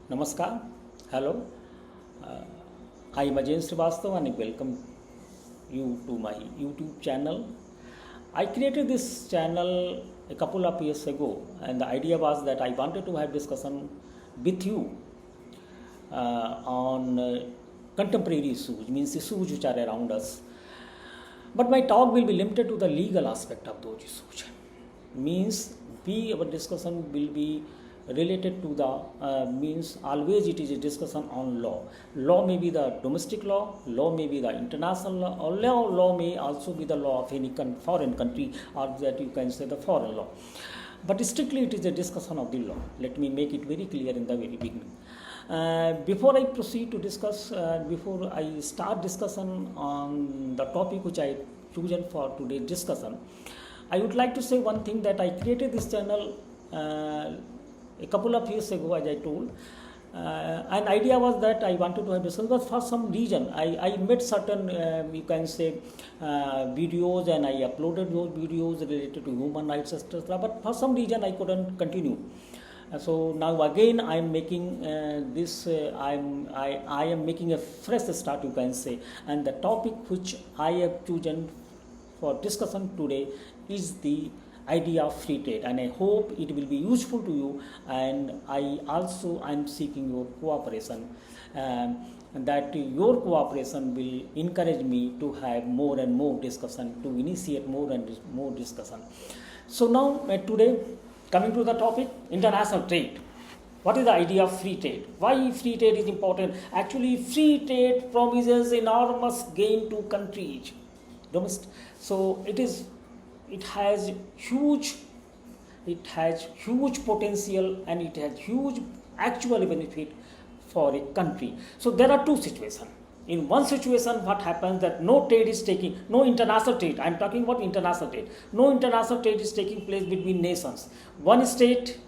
Namaskar. Hello. Uh, I am Ajay Srivastav and I welcome you to my YouTube channel. I created this channel a couple of years ago, and the idea was that I wanted to have discussion with you on contemporary issues, means issues which are around us. But my talk will be limited to the legal aspect of those issues. Means our discussion will be related to the means always it is a discussion on law may be the domestic law may be the international law, or law may also be the law of any foreign country, or that you can say the foreign law, but strictly it is a discussion of the law. Let me make it very clear in the very beginning. Before I proceed to discuss, before I start discussion on the topic which I chosen for today's discussion, I would like to say one thing, that I created this channel a couple of years ago, as I told. An idea was that I wanted to have discussion, but for some reason I made certain you can say videos, and I uploaded those videos related to human rights, etc. But for some reason I couldn't continue. So now again I am making I am making a fresh start, you can say, and the topic which I have chosen for discussion today is the idea of free trade, and I hope it will be useful to you, and I am seeking your cooperation, and that your cooperation will encourage me to have more and more discussion, to initiate more and more discussion. So now today, coming to the topic, international trade. What is the idea of free trade? Why free trade is important? Actually, free trade promises enormous gain to countries. So it has huge potential, and it has huge actual benefit for a country. So there are two situations. In one situation, what happens that no international trade, I am talking about international trade, no international trade is taking place between nations. One state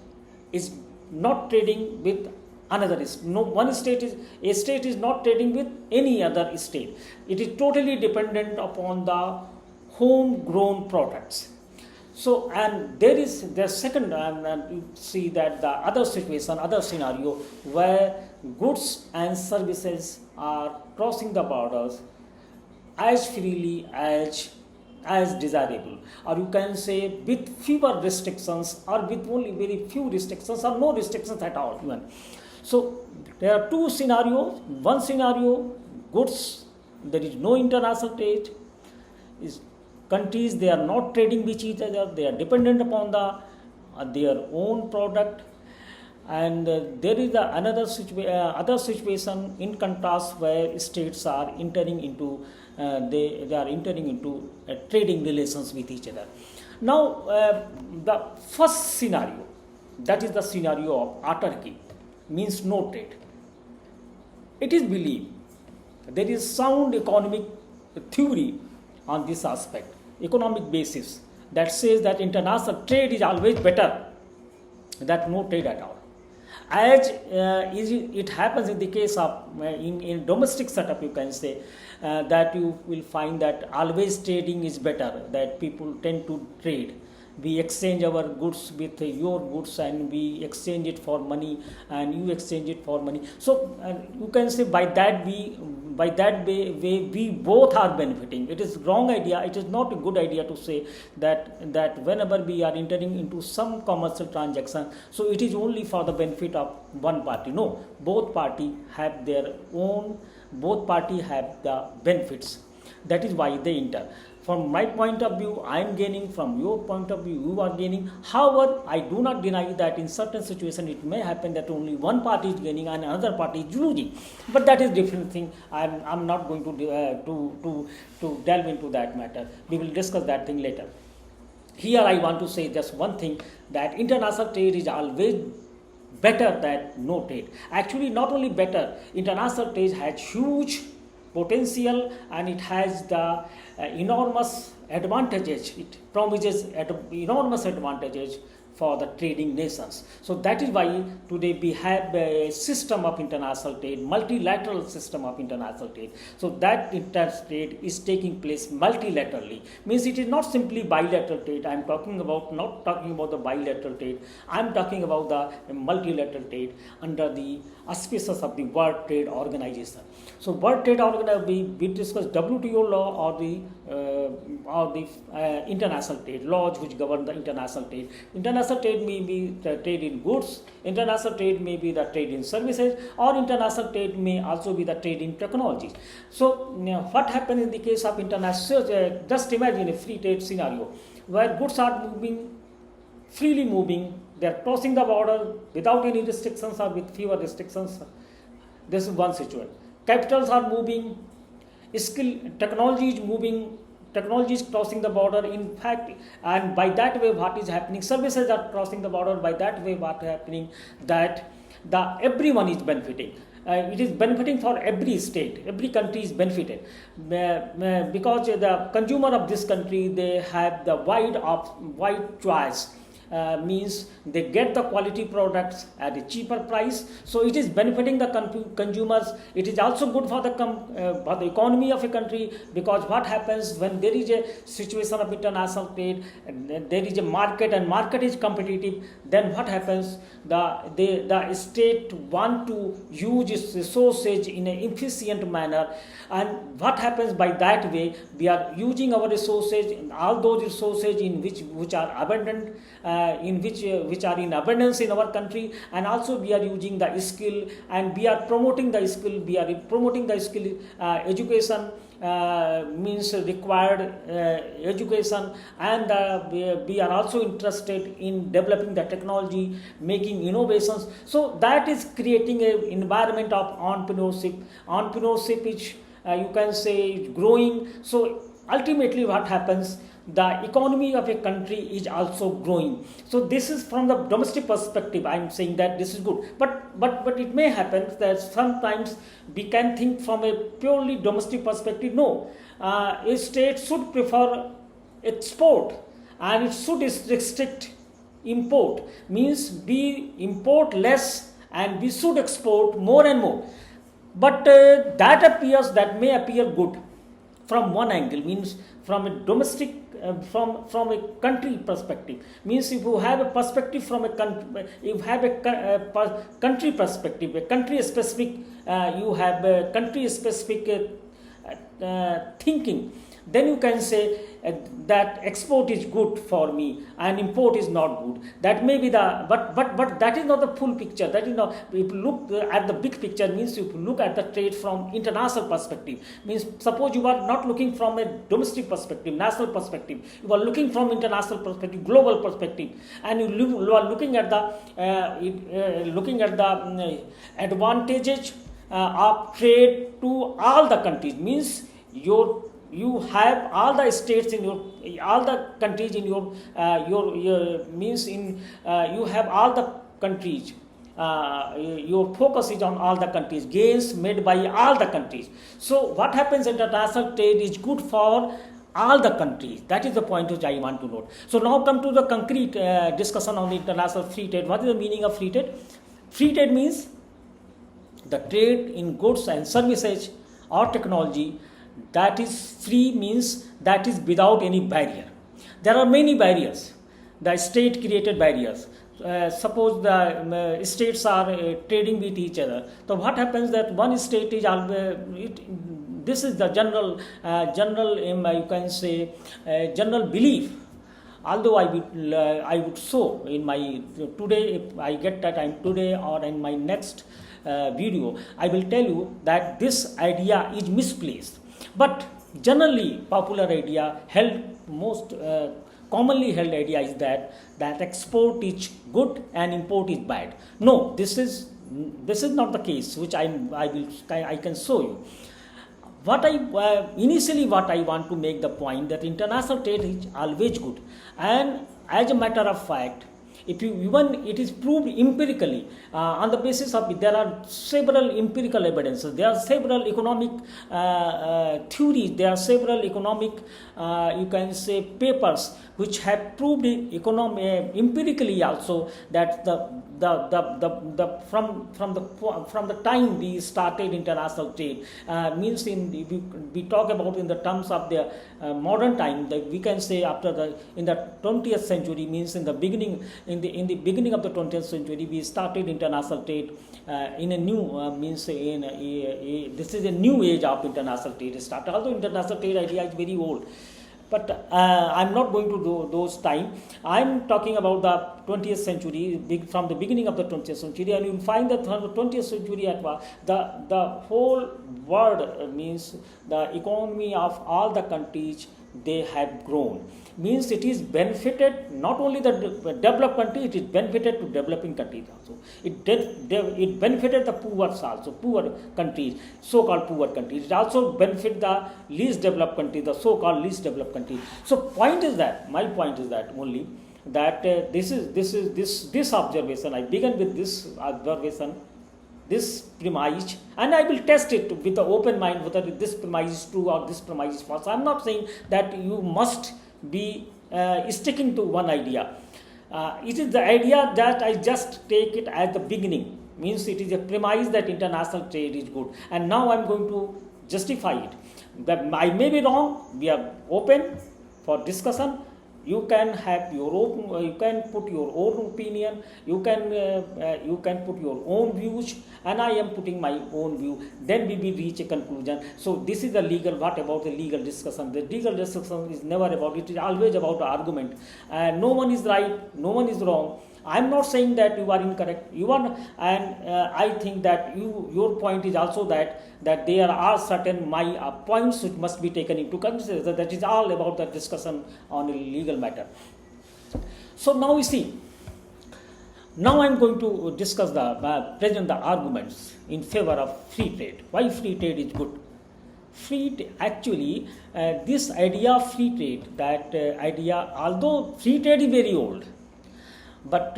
is not trading with another. A state is not trading with any other state. It is totally dependent upon the homegrown products. So, and there is the second, and you see that the other scenario where goods and services are crossing the borders as freely as desirable, or you can say with fewer restrictions, or with only very few restrictions, or no restrictions at all even. So there are two scenarios. One scenario, goods, there is no international trade, is countries, they are not trading with each other, they are dependent upon their own product. And there is another other situation in contrast, where states are entering into trading relations with each other. Now the first scenario, that is the scenario of autarky, means no trade. It is believed, there is sound economic theory on this aspect, economic basis, that says that international trade is always better than no trade at all. As it happens in the case of in domestic setup, you can say that you will find that always trading is better, that people tend to trade. We exchange our goods with your goods, and we exchange it for money, and you exchange it for money. So you can say by that way we both are benefiting. It is wrong idea. It is not a good idea to say that whenever we are entering into some commercial transaction, so it is only for the benefit of one party. No, both party have the benefits. That is why they enter. From my point of view, I am gaining. From your point of view, you are gaining. However, I do not deny that in certain situations it may happen that only one party is gaining and another party is losing. But that is different thing. I'm not going to delve into that matter. We will discuss that thing later. Here I want to say just one thing, that international trade is always better than no trade. Actually, not only better, international trade has huge potential, and it has the enormous advantages. It promises enormous advantages for the trading nations. So that is why today we have a system of international trade, multilateral system of international trade. So that international trade is taking place multilaterally. Means it is not simply bilateral trade. I am talking about not talking about the bilateral trade. I am talking about the multilateral trade under the auspices of the World Trade Organization. So World Trade Organization, we discussed WTO law or the international trade laws which govern the international trade. International trade may be the trade in goods, international trade may be the trade in services, or international trade may also be the trade in technologies. So what happens in the case of international, just imagine a free trade scenario where goods are freely moving, they are crossing the border without any restrictions or with fewer restrictions. This is one situation. Capitals are moving, technology is moving, technology is crossing the border. In fact, and by that way, what is happening? Services are crossing the border. By that way, what is happening? That everyone is benefiting. It is benefiting for every state. Every country is benefited because the consumer of this country, they have the wide choice. Means they get the quality products at a cheaper price, so it is benefiting the consumers. It is also good for the economy of a country, because what happens when there is a situation of international trade, there is a market and market is competitive, then what happens? The state want to use its resources in an efficient manner, and what happens by that way? We are using our resources, all those resources in which are abundant, which are in abundance in our country, and also we are using the skill, and we are promoting the skill. We are promoting the skill education. Means required education, and we are also interested in developing the technology, making innovations. So that is creating an environment of entrepreneurship. Entrepreneurship is you can say growing. So ultimately what happens? The economy of a country is also growing. So this is from the domestic perspective. I am saying that this is good, but it may happen that sometimes we can think from a purely domestic perspective. No, a state should prefer export and it should restrict import. Means we import less and we should export more and more. But that may appear good from one angle. Means from a domestic from a country perspective. Means if you have a perspective from a country, you have a country perspective, a country specific, you have a country specific thinking, then you can say that export is good for me and import is not good. That may be but that is not the full picture. That is not. If you look at the big picture, means if you look at the trade from international perspective, means suppose you are not looking from a domestic perspective, national perspective, you are looking from international perspective, global perspective, and you are looking at the advantages of trade to all the countries. Means you have all the states in all the countries in your means in you have all the countries. Your focus is on all the countries, gains made by all the countries. So what happens? International trade is good for all the countries. That is the point which I want to note. So now come to the concrete discussion on the international free trade. What is the meaning of free trade? Free trade means the trade in goods and services or technology that is free, means that is without any barrier. There are many barriers. The state created barriers. Suppose the states are trading with each other. So what happens that one state is this is the general you can say general belief. Although I would show in my today, if I get the time today or in my next video, I will tell you that this idea is misplaced. But generally popular idea most commonly held idea is that export is good and import is bad. No, this is not the case, which I can show you. Initially what I want to make the point that international trade is always good, and as a matter of fact, if you even it is proved empirically on the basis of there are several empirical evidences, there are several economic theories, there are several economic you can say papers which have proved empirically also that from the time we started international trade means we talk about in the terms of the modern time, that we can say after in the 20th century, means in the beginning of the 20th century we started international trade in a new means in this is a new age of international trade started. Although international trade idea is very old, but I'm not going to do those time. I'm talking about the 20th century, from the beginning of the 20th century, and you'll find that from the 20th century the whole world means the economy of all the countries, they have grown. Means it is benefited not only the developed country, it is benefited to developing countries also. It benefited the poor also, poor countries, so-called poor countries. It also benefit the least developed countries, the so-called least developed countries. So my point is that only that this observation. I began with this observation, this premise, and I will test it with the open mind whether this premise is true or this premise is false. I am not saying that you must be sticking to one idea. It is the idea that I just take it as the beginning, means it is a premise that international trade is good, and now I am going to justify it. That I may be wrong, we are open for discussion. You can have your own, you can put your own opinion, you can put your own views, and I am putting my own view. Then we will reach a conclusion. So this is the legal. What about the legal discussion? The legal discussion is never about it is always about the argument. And no one is right, no one is wrong. I am not saying that you are incorrect. You are, and I think that your point is also that there are certain points which must be taken into consideration. That is all about the discussion on a legal matter. So now we see. Now I am going to discuss present the arguments in favor of free trade. Why free trade is good? Actually, this idea of free trade, that idea, although free trade is very old, but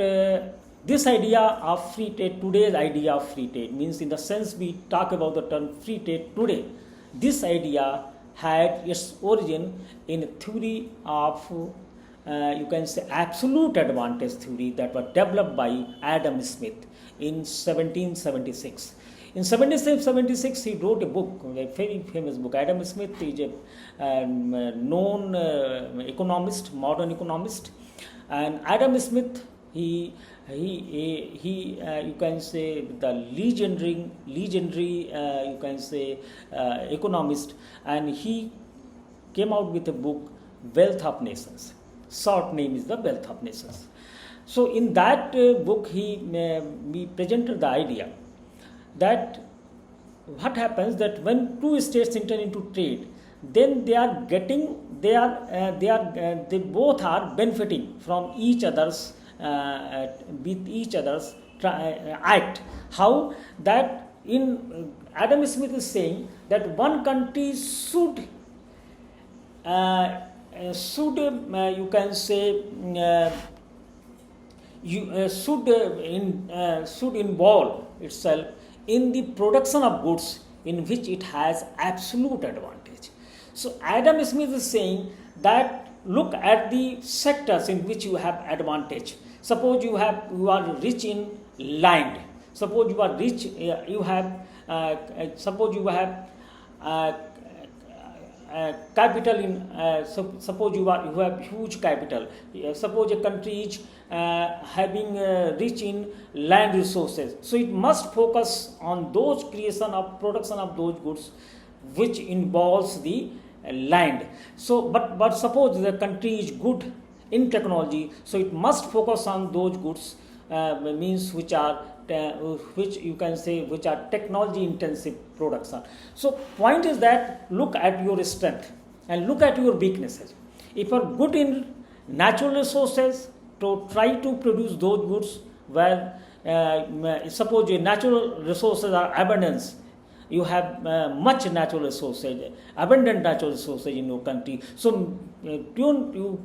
this idea of free trade, today's idea of free trade, means in the sense we talk about the term free trade today, this idea had its origin in a theory of you can say absolute advantage theory that was developed by Adam Smith in 1776. In 1776, he wrote a book, a very famous book. Adam Smith is a known economist, modern economist, and Adam Smith, he you can say the legendary you can say economist, and he came out with a book, Wealth of Nations. Short name is the Wealth of Nations. So in that book he presented the idea that what happens that when two states enter into trade, then they both are benefiting from each other's with each other's act. How that in Adam Smith is saying that one country should you can say should involve itself in the production of goods in which it has absolute advantage. So Adam Smith is saying that look at the sectors in which you have advantage. Suppose you are rich in land. Suppose you are rich. Suppose you have capital in. Suppose you have huge capital. Suppose a country is having rich in land resources. So it must focus on those production of those goods which involves the land. So but suppose the country is good in technology, so it must focus on those goods means which you can say which are technology intensive production. So point is that look at your strength and look at your weaknesses. If you are good in natural resources, to try to produce those goods where suppose your natural resources are abundance, you have much natural resources, abundant natural resources in your country. So you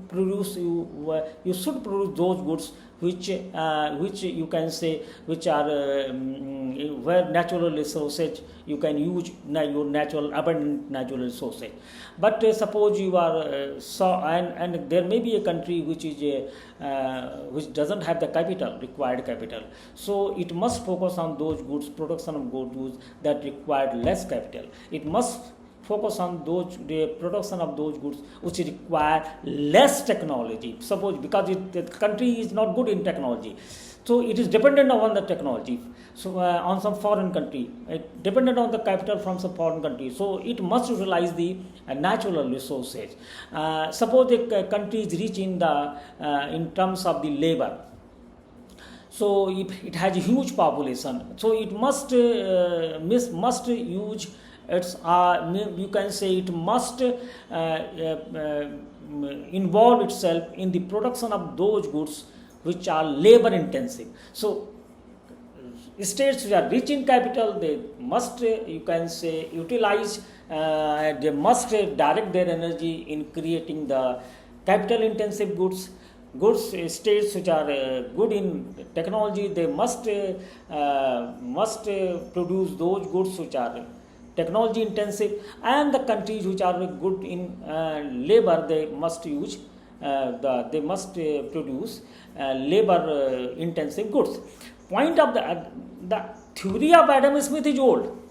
should produce those goods which you can say which are where natural resources you can use your natural abundant natural resources. But suppose you are and there may be a country which doesn't have the required capital, so it must focus on those goods, production of goods that require less capital. It must focus on the production of those goods which require less technology. Suppose because the country is not good in technology, so it is dependent on the technology. So on some foreign country, dependent on the capital from some foreign country. So it must utilize the natural resources. Suppose the country is rich in terms of the labor. So it has a huge population. So it must use its you can say it must involve itself in the production of those goods which are labor intensive. So states which are rich in capital, they must you can say utilize they must direct their energy in creating the capital intensive goods. States which are good in technology, they must produce those goods which are technology intensive, and the countries which are good in labor, they must use they must produce labor intensive goods. Point of the theory of Adam Smith is old.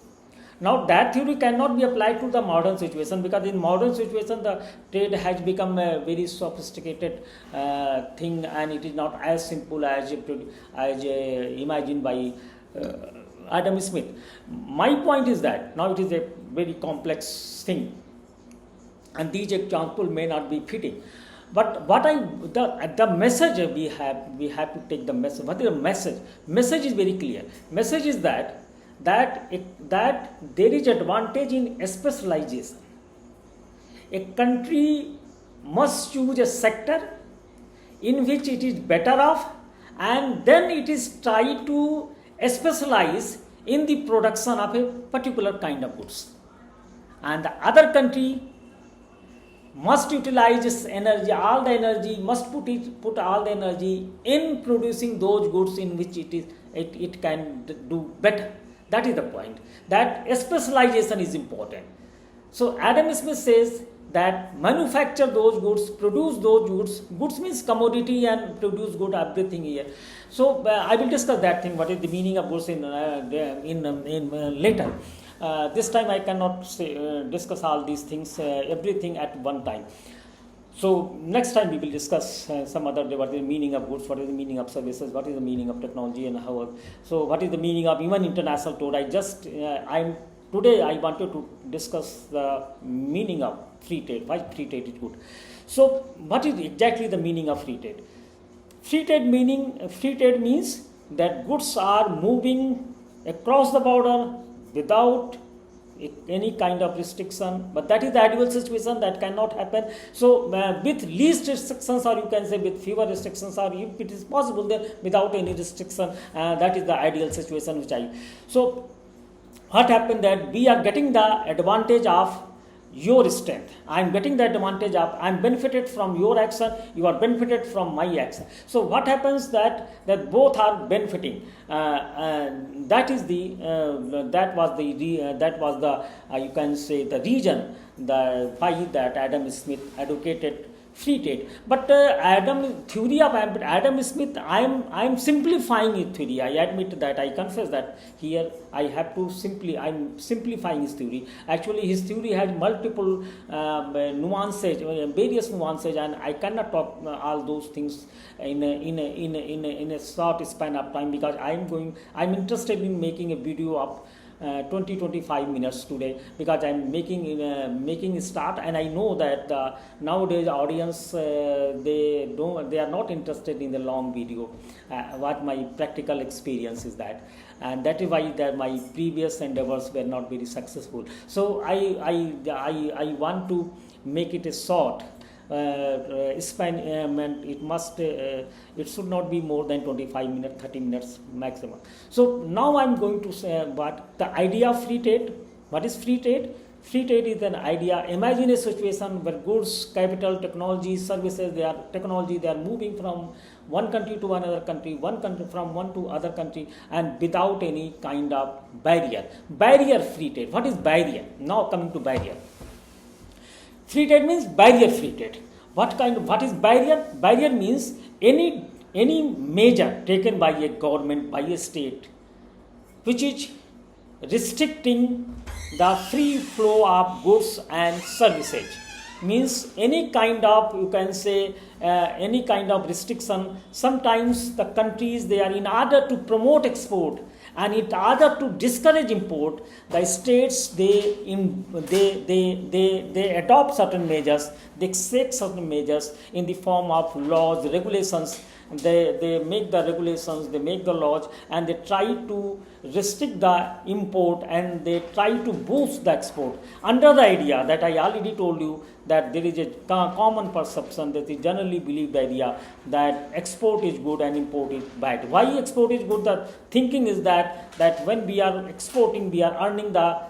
Now that theory cannot be applied to the modern situation, because in modern situation the trade has become a very sophisticated thing, and it is not as simple as imagined by Adam Smith. My point is that now it is a very complex thing, and these examples may not be fitting. But the message we have to take the message. What is the message? Message is very clear. Message is that there is advantage in specialization. A country must choose a sector in which it is better off, and then it is try to specialize in the production of a particular kind of goods. And the other country must utilize its energy, must put all the energy in producing those goods in which it can do better. That is the point. That specialization is important. So Adam Smith says that manufacture those goods, produce those goods. Goods means commodity, and produce good everything here. So I will discuss that thing. What is the meaning of goods in later. This time I cannot discuss all these things, everything at one time. So next time we will discuss some other day, what is the meaning of goods, what is the meaning of services, what is the meaning of technology, and how. So what is the meaning of even international trade? Today I wanted to discuss the meaning of free trade. Why free trade is good? So what is exactly the meaning of free trade? Free trade means that goods are moving across the border without any kind of restriction, but that is the ideal situation. That cannot happen. So with least restrictions, or you can say with fewer restrictions, or if it is possible, then without any restriction, that is the ideal situation so what happened that we are getting the advantage of your strength. I am getting the advantage of, I am benefited from your action, you are benefited from my action. So what happens that both are benefiting. That was the you can say the reason why that Adam Smith advocated free trade. But theory of Adam Smith, I am simplifying his theory. I admit that, I confess that here I am simplifying his theory. Actually his theory has multiple nuances, various nuances, and I cannot talk all those things in a short span of time, because I am interested in making a video of 20-25 minutes today, because I am making a start, and I know that nowadays audience they are not interested in the long video. What my practical experience is that, and that is why my previous endeavors were not very successful. So I want to make it a short span, and it should not be more than 25 minutes, 30 minutes maximum. So now I am going to say about the idea of free trade. What is free trade? Free trade is an idea. Imagine a situation where goods, capital, technology, services, they are moving from one country to another country, one country from one to other country, and without any kind of barrier. Barrier free trade. What is barrier? Now coming to barrier. Free trade means barrier free trade. What is barrier? Barrier means any measure taken by a government, by a state, which is restricting the free flow of goods and services. Means any kind of, you can say, any kind of restriction. Sometimes the countries, they are, in order to promote export and in order to discourage import, the states, they adopt certain measures, they take certain measures in the form of laws, regulations. They make the regulations, they make the laws, and they try to restrict the import, and they try to boost the export under the idea that I already told you, that there is a common perception that is generally believed idea that export is good and import is bad. Why export is good? The thinking is that when we are exporting, we are earning the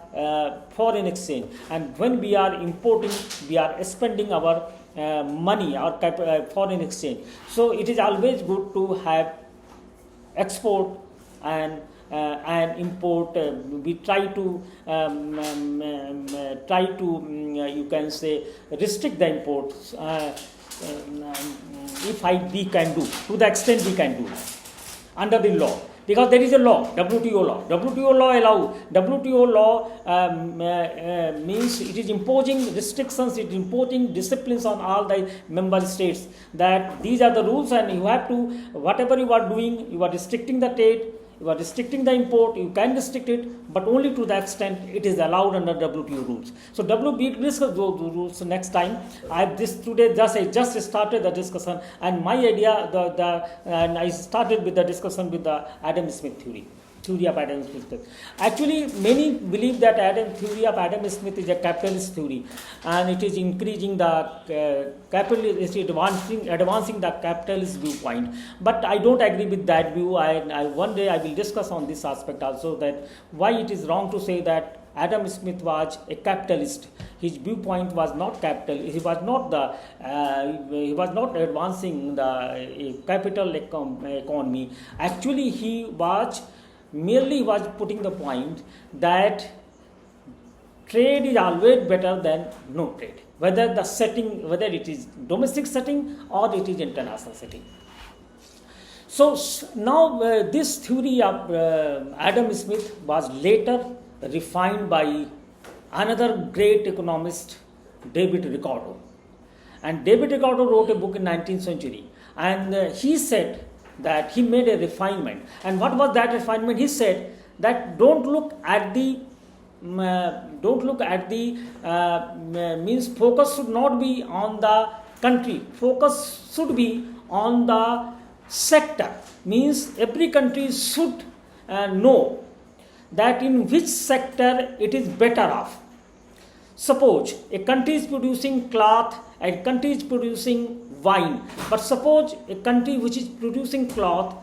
foreign exchange, and when we are importing, we are spending our money or foreign exchange. So it is always good to have export and import. We try to you can say, restrict the imports if we can do, to the extent we can do under the law. Because there is a law, WTO law. WTO law means it is imposing restrictions, it is imposing disciplines on all the member states, that these are the rules, and you have to, whatever you are doing, you are restricting the trade, you are restricting the import, you can restrict it, but only to the extent it is allowed under WTO rules. So we discuss those rules next time. I just started the discussion, and my idea, and I started with the discussion with the Adam Smith theory of Adam Smith. Actually, many believe that theory of Adam Smith is a capitalist theory, and it is increasing the capitalist, advancing the capitalist viewpoint. But I don't agree with that view. One day I will discuss on this aspect also, that why it is wrong to say that Adam Smith was a capitalist. His viewpoint was not capital. He was not advancing the capital economy. Actually, he was putting the point that trade is always better than no trade, whether it is domestic setting or it is international setting. So now this theory of Adam Smith was later refined by another great economist, David Ricardo. And David Ricardo wrote a book in 19th century, and he said that he made a refinement. And what was that refinement? He said that don't look at the means focus should not be on the country, focus should be on the sector. Means every country should know that in which sector it is better off. Suppose a country is producing cloth, a country is producing wine, but suppose a country which is producing cloth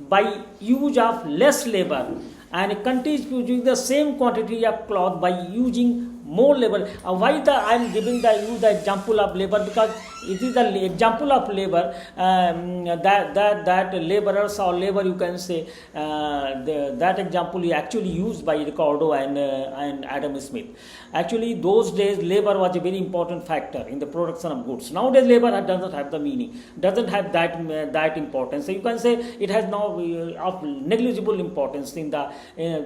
by use of less labor, and a country is producing the same quantity of cloth by using more labor. Why I am giving the example of labor? Because it is the example of labor that laborers or labor, you can say, that example is actually used by Ricardo and Adam Smith. Actually, those days labor was a very important factor in the production of goods. Nowadays, labor doesn't have the meaning, doesn't have that importance. So you can say it has now of negligible importance in the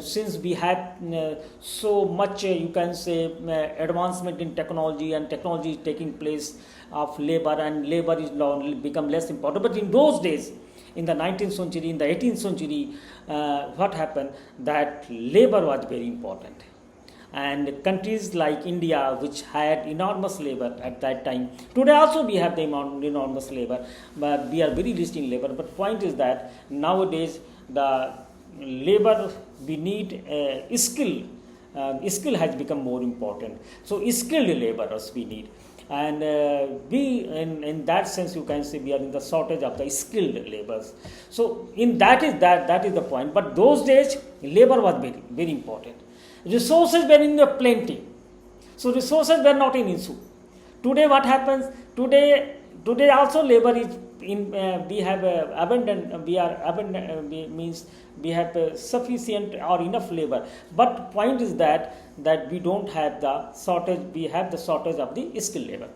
since we have so much you can say advancement in technology, and technology is taking place of labor, and labor is now become less important. But in those days, in the 19th century, in the 18th century, what happened, that labor was very important. And countries like India, which had enormous labor at that time, today also we have the enormous labor, but we are very rich in labor. But point is that nowadays the labor, we need skill has become more important. So skilled laborers we need, and we in that sense, you can say, we are in the shortage of the skilled laborers. So that is the point. But those days labor was very, very important. Resources were in plenty. So resources were not an issue. Today what happens? Today also labor is in. We have abundant. We are abundant. Means we have sufficient or enough labor. But point is that we don't have the shortage. We have the shortage of the skilled labor.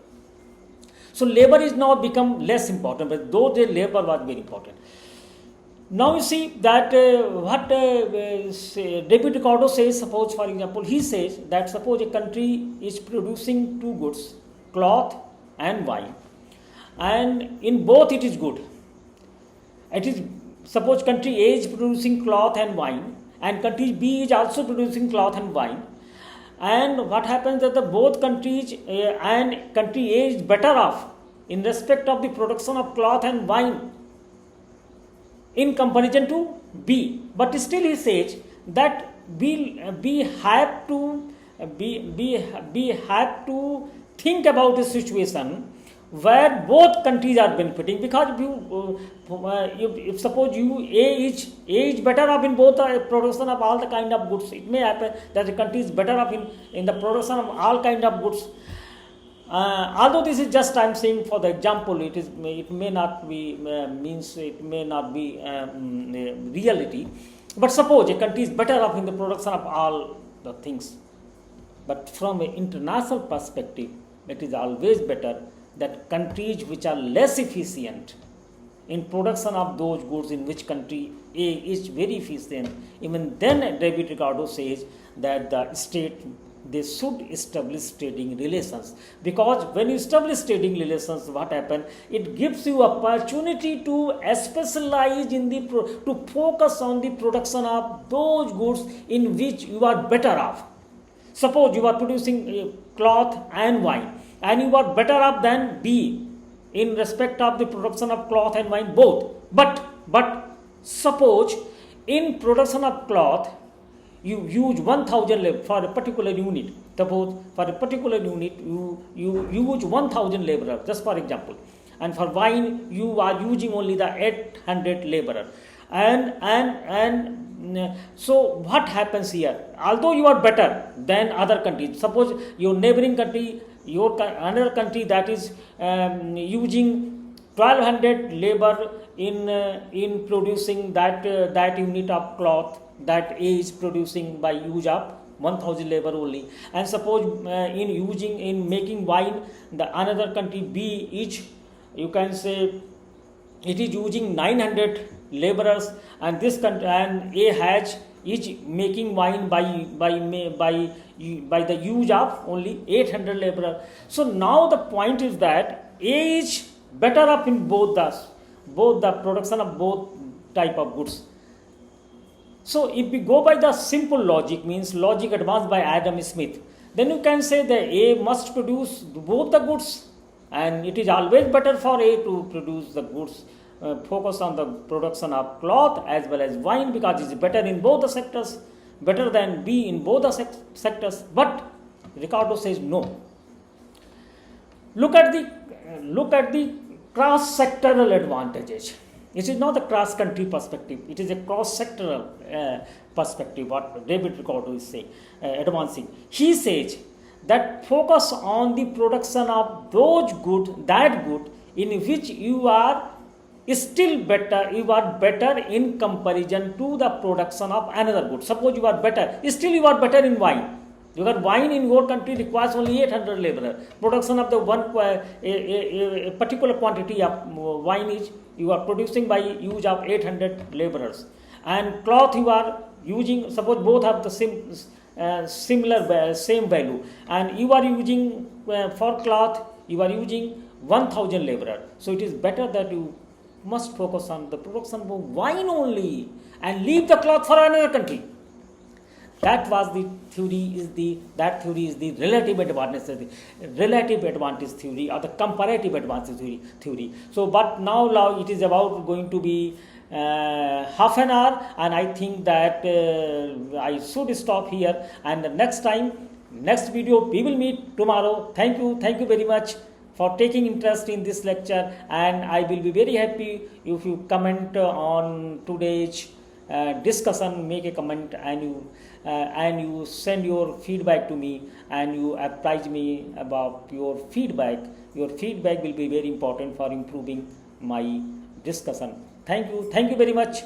So labor is now become less important, but though the labor was very important. Now you see that what David Ricardo says, suppose for example, he says that suppose a country is producing two goods, cloth and wine, and in both it is good. It is, suppose country A is producing cloth and wine, and country B is also producing cloth and wine, and what happens that the both countries and country A is better off in respect of the production of cloth and wine in comparison to B, but still he says that we have to think about a situation where both countries are benefiting, because if suppose A is better off in both the production of all the kind of goods, it may happen that the country is better off in the production of all kind of goods. Although this is just I am saying for the example, it may not be reality, but suppose a country is better off in the production of all the things, but from an international perspective, it is always better that countries which are less efficient in production of those goods in which country A is very efficient, even then David Ricardo says that the state, they should establish trading relations, because when you establish trading relations, what happens? It gives you opportunity to specialize in to focus on the production of those goods in which you are better off. Suppose you are producing cloth and wine, and you are better off than B in respect of the production of cloth and wine both. But suppose in production of cloth, you use 1000 labor for a particular unit. Suppose for a particular unit you use 1000 laborers, just for example, and for wine you are using only the 800 laborer, and so what happens here? Although you are better than other countries, suppose your neighboring country, another country that is using 1200 labor in producing that unit of cloth, that A is producing by use of 1000 labor only, and suppose in making wine, the another country B is, you can say, it is using 900 laborers, and this country and A is making wine by the use of only 800 laborers. So now the point is that A is better up in both the production of both type of goods. So if we go by the simple logic, means logic advanced by Adam Smith, then you can say that A must produce both the goods, and it is always better for A to produce the goods, focus on the production of cloth as well as wine, because it is better in both the sectors, better than B in both the sectors. But Ricardo says no. Look at the cross-sectoral advantages. It is not the cross-country perspective. It is a cross-sectoral perspective, what David Ricardo is saying, advancing. He says that focus on the production of those good, that good, in which you are still better, you are better in comparison to the production of another good. Suppose you are better, still you are better in wine. Your wine in your country requires only 800 laborer. Production of the a particular quantity of wine is you are producing by use of 800 laborers, and cloth you are using, suppose both have the same value, and you are using for cloth you are using 1000 laborer. So it is better that you must focus on the production of wine only and leave the cloth for another country. That was the theory. That theory is the relative advantage theory, or the comparative advantage theory. So, but now it is about going to be half an hour, and I think that I should stop here. And the next video, we will meet tomorrow. Thank you very much for taking interest in this lecture, and I will be very happy if you comment on today's discussion, make a comment, and you send your feedback to me, and you apprise me about your feedback. Your feedback will be very important for improving my discussion. Thank you very much.